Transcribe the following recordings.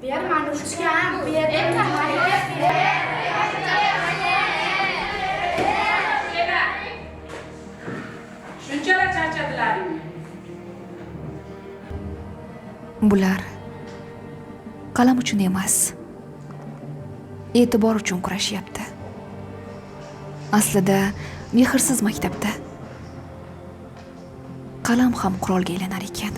Ber Manushkam, ber. Shunchalar charchadilaringmi? Bular qalam uchun emas, e'tibor uchun kurashyapti. Aslida mehrsiz maktabda qalam ham qurolga aylanar ekan.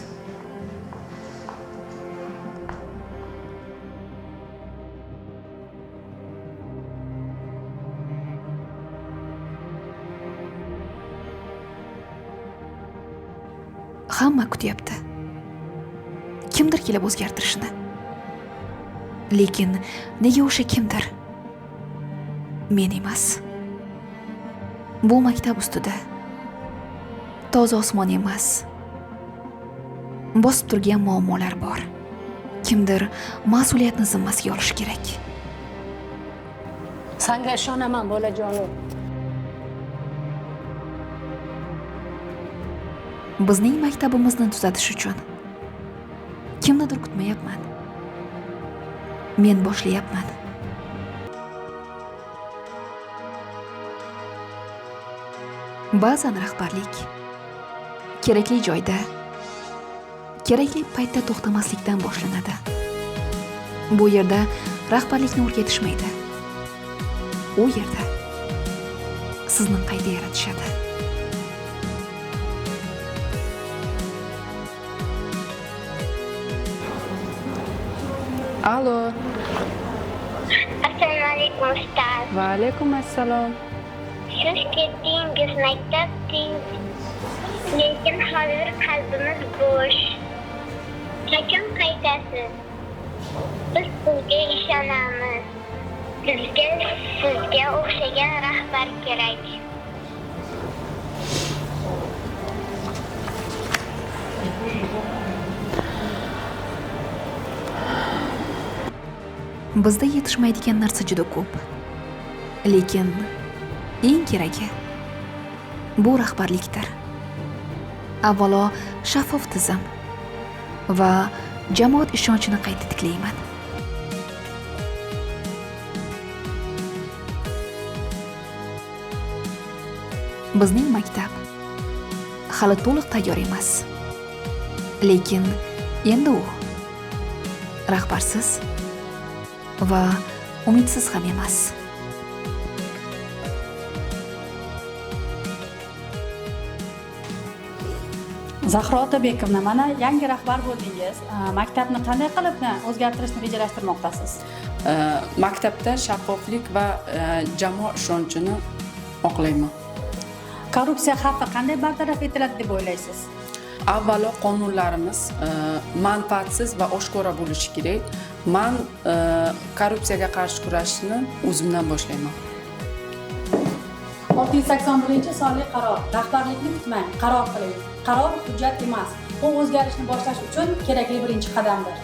Hamma kutyapti. Kimdir kelib o'zgartirishni. Lekin nega o'sha kimdir? Men emas. Bu maktab ustida toza osmon emas, bosib turgan muammolar bor. Kimdir mas'uliyatni zimmasiga olishi kerak. Senga ishonaman bolajonim. Bizning maktabimizni tuzatish uchun kimnidir kutmayapman. Men boshlayapman. Ba'zan rahbarlik kerakli joyda, kerakli paytda to'xtamaslikdan boshlanadi. Bu yerda rahbarlikni o'rgatishmaydi. U yerda sizni qayta yaratishadi. Alo. Assalomu alaykum ustoz. Va alaykum assalom. Siz ketdingiz, maktab tinch, lekin hozir qalbimiz bo'sh. Qachon qaytasiz? Biz sizga ishonamiz. Sizga o'xshagan rahbar kerak. Bizda yetishmaydigan narsa juda ko'p. Lekin eng keragi bu rahbarlikdir. Avvalo shaffof tizim va jamoat ishonchini qayta tiklayman. Bizning maktab hali to'liq tayyor emas. Lekin endi u rahbarsiz va umidsiz ham emas. Zahro Otabekovna, mana yangi rahbar bo'ldingiz. Maktabni qanday qilib o'zgartirishni rejalashtirmoqdasiz? Maktabda shaffoflik va jamoa ishonchini oqlayman. Korrupsiya xavfi qanday bartaraf etiladi deb o'ylaysiz? Avvalo qonunlarimiz manfaatsiz va oshkora bo'lishi kerak. Men korrupsiyaga qarshi kurashishni o'zimdan boshlayman. 681-sonli qaror. Rahbarlikni kutmang, qaror qiling. Qaror hujjat emas. Bu o'zgarishni boshlash uchun kerakli birinchi qadamdir.